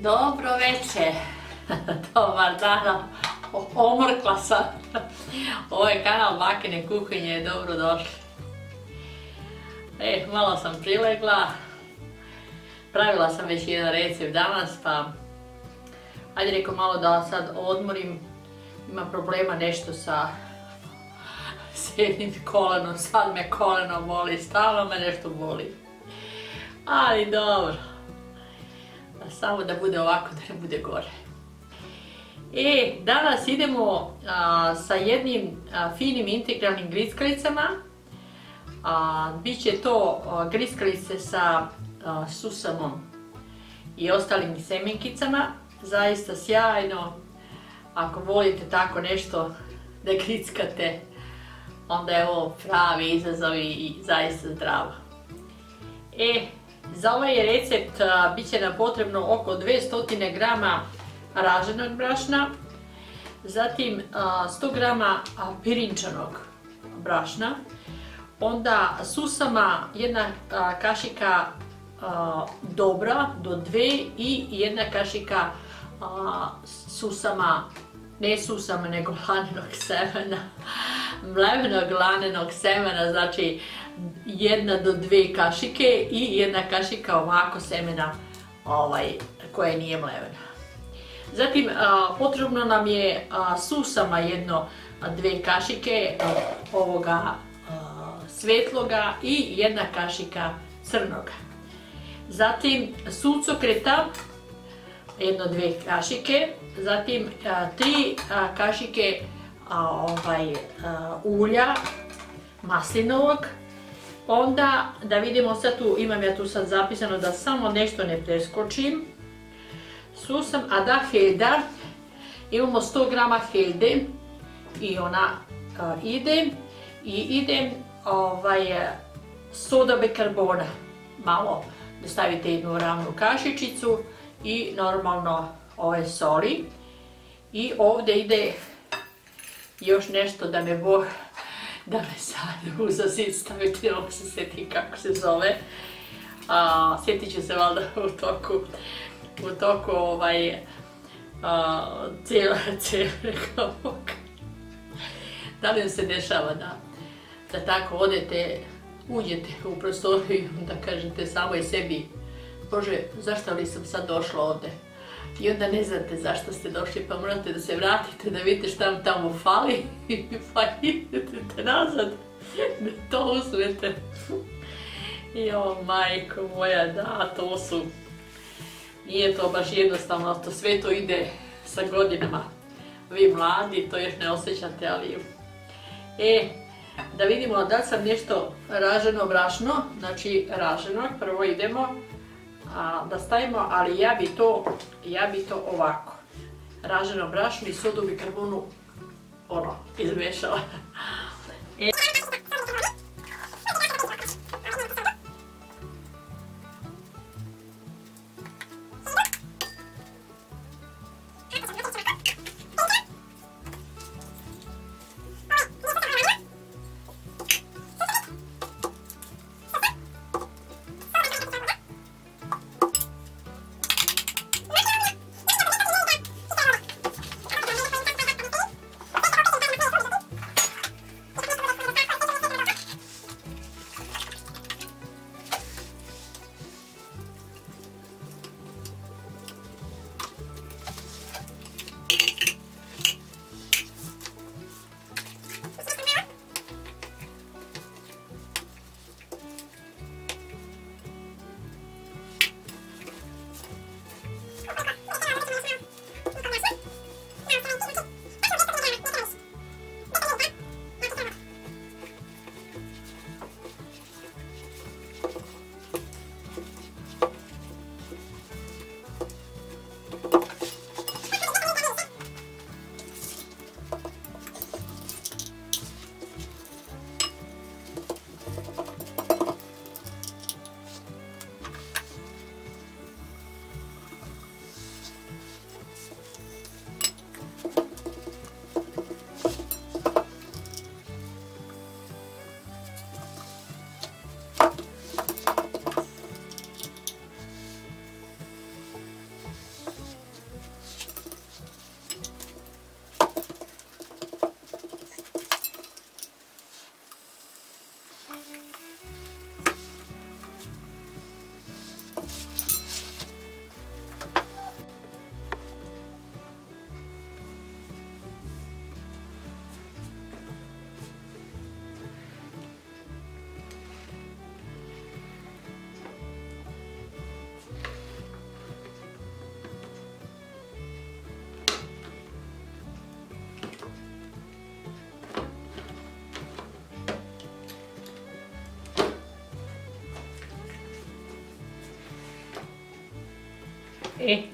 Dobro večer, dobar dan, omrkla sam. Ovo je kanal Bakine kuhinje, dobrodošli. Malo sam prilegla, pravila sam već jedan recept danas, pa ajde reko malo da sad odmorim. Ima problema nešto sa jednim kolenom, sad me koleno boli, stalno me nešto boli. Ali dobro. Samo da bude ovako, da ne bude gore. Danas idemo sa jednim finim integralnim griskalicama. Biće to griskalice sa susamom i ostalim semenkicama. Zaista sjajno. Ako volite tako nešto da grickate, onda je ovo pravi izazov i zaista zdravo. Za ovaj recept bit će nam potrebno oko 200 grama raženog brašna, zatim 100 grama pirinčanog brašna, onda susama jedna kašika dobra do 2 i jedna kašika susama, ne susama nego lanenog semena, mlevenog lanenog semena, znači 1 do 2 kašike i jedna kašika ovako semena koje nije mlevena. Zatim potrebno nam je susama 1-2 kašike ovoga svetloga i jedna kašika crnoga. Zatim suncokreta 1-2 kašike, zatim 3 kašike ulja maslinovog. Onda da vidimo sad tu, imam ja tu sad zapisano da samo nešto ne preskočim. Susam, a da helda, imamo 100 grama helde i ona ide. I ide soda bikarbona, malo da stavite jednu ravnu kašičicu i normalno ove soli. I ovdje ide još nešto da me sad uzasit staviti, ne mogu se sjetiti kako se zove. Sjetit ću se valjda u toku cijelog. Da li vam se dešava da tako odete, uđete u prostoriju i onda kažete samoj sebi: Bože, zašto li sam sad došla ovdje? I onda ne znate zašto ste došli, pa morate da se vratite, da vidite šta vam tamo fali, pa idete nazad, da to uzmete. Jo, majko moja, da, to su... Nije to baš jednostavno, to sve to ide sa godinama. Vi mladi to još ne osjećate, ali... Da vidimo da li sam nešto raženo brašno, znači raženog, prvo idemo da stavimo, ali ja bi to ovako. Raženo brašno i sodu bikarbonu izmešala.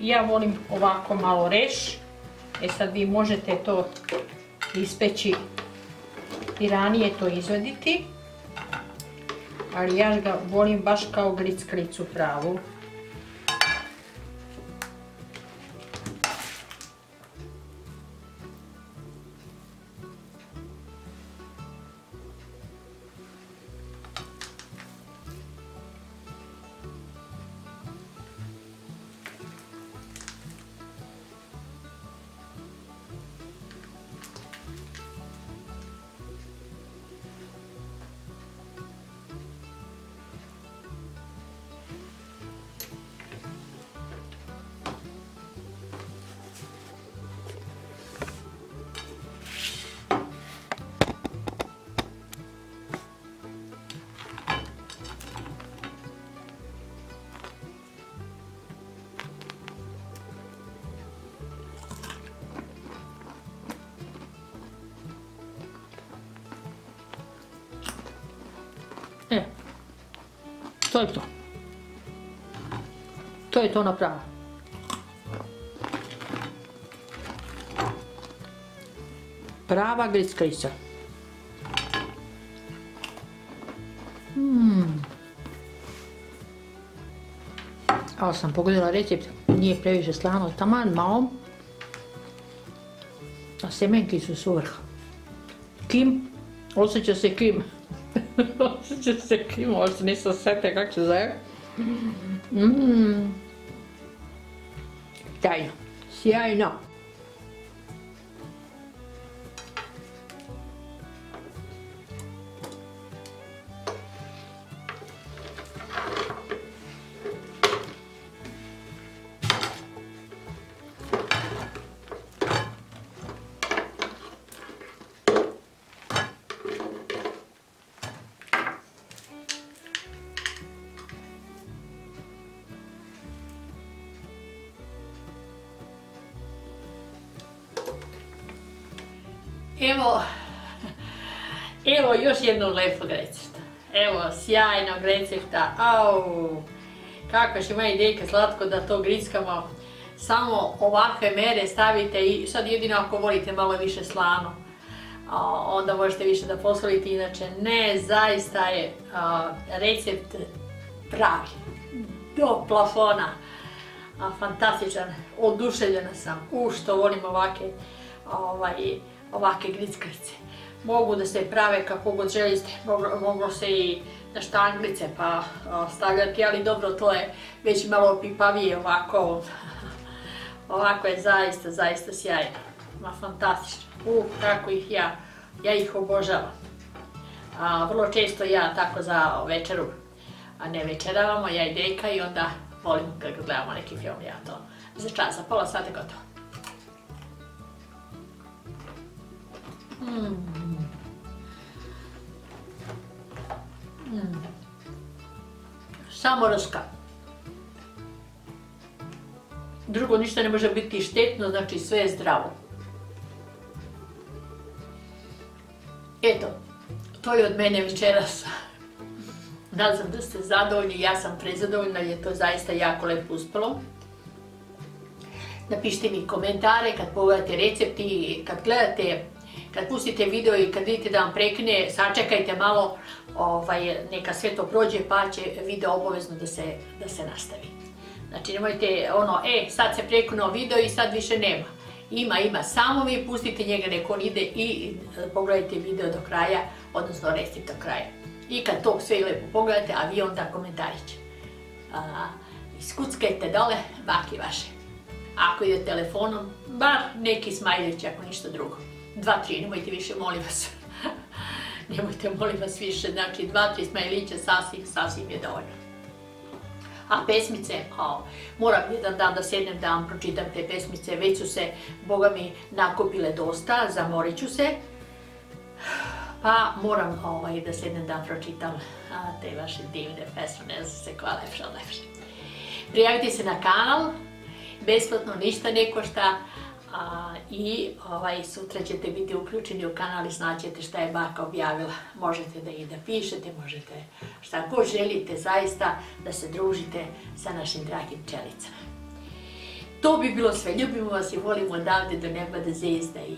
Ja volim ovako malo reš. Sad vi možete to ispeći i ranije to izvaditi. Ali ja ga volim baš kao grickalicu pravu. To je to. To je to napravo. Prava grickalica. Ovo sam pogledala recept, nije previše slano, taman malo. A semenki su suvrh. Kim, osjeća se kim. Osjeća se kim, ovo se nisam sete kako se zove. Sjajno, sjajno. Evo još jednog lepog recepta. Evo sjajnog recepta. Au, kako će moja idejka slatko da to grickamo. Samo ovakve mere stavite i sad jedino ako volite malo više slano. Onda možete više da posolite, inače ne, zaista je recept pravi. Do plafona. Fantastičan, oduševljena sam. Što volim ovake grickalice. Mogu da se prave kako god želite, moglo se i na štanglice pa stavljati, ali dobro, to je već malo pipavije ovako. Ovako je zaista sjajno. Fantastično. Kako ih ja ih obožavam. Vrlo često ja tako za večeru ne večeravamo, ja i deka, i onda volim kad gledamo neki film, ja to za čas, za pola sata gotovo. Samorska. Drugo ništa ne može biti štetno, znači sve je zdravo. Eto, to je od mene večeras. Nadam da ste zadovoljni, ja sam prezadovoljna jer je to zaista jako lepo uspelo. Napišite mi komentare kad pogledate recepti, kad gledate, kad pustite video i kad vidite da vam prekine, sačekajte malo, neka sve to prođe pa će video obavezno da se nastavi. Znači nemojte sad se prekinuo video i sad više nema. Ima, samo vi pustite njega, nek on ide i pogledajte video do kraja, odnosno recept do kraja. I kad to sve lepo pogledate, a vi onda komentariće. Iskuckajte dole baki vaše. Ako ide telefonom, bar neki smajlić ako ništa drugo. 2-3, nemojte više, molim vas. Nemojte, molim vas, više, znači 2-3 smajlića sasvim je dovoljno. A pesmice, moram jedan dan da sednem da vam pročitam te pesmice, već su se, boga mi, nakupile dosta, zamorit ću se. Pa moram da sednem da vam pročitam te vaše divne pesme, ne znam se koja lepša od lepše. Prijavite se na kanal, besplatno, ništa ne košta. I sutra ćete biti uključeni u kanal i znaćete šta je baka objavila. Možete da i da pišete, možete šta god želite zaista da se družite sa našim dragim pčelicama. To bi bilo sve. Ljubimo vas i volimo odavde do neba, do zvijezda i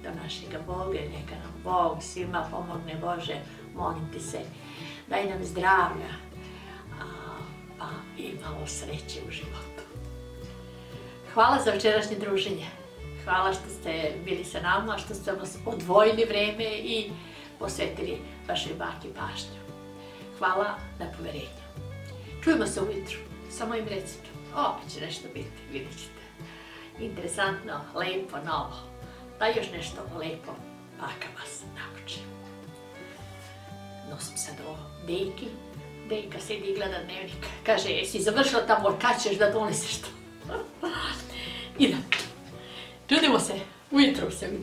do našega Boga. Neka nam Bog svima pomogne, Bože, molim ti se. Daj nam zdravlja, pa i malo sreće u životu. Hvala za večerašnje druženje. Hvala što ste bili sa nama, što ste vas odvojili vreme i posvetili vašoj baki pažnju. Hvala na poverenju. Čujemo se ujutru, samo im recite. Opet će nešto biti, vidjet ćete. Interesantno, lepo, novo. Da još nešto lepo, baka vas nauči. Nosim sad ovo Dejki. Dejka sedi i gleda dnevnik. Kaže, jesi završila tamo, kad ćeš da doneseš to? Idem. Čudimo se, ujutro se vidimo.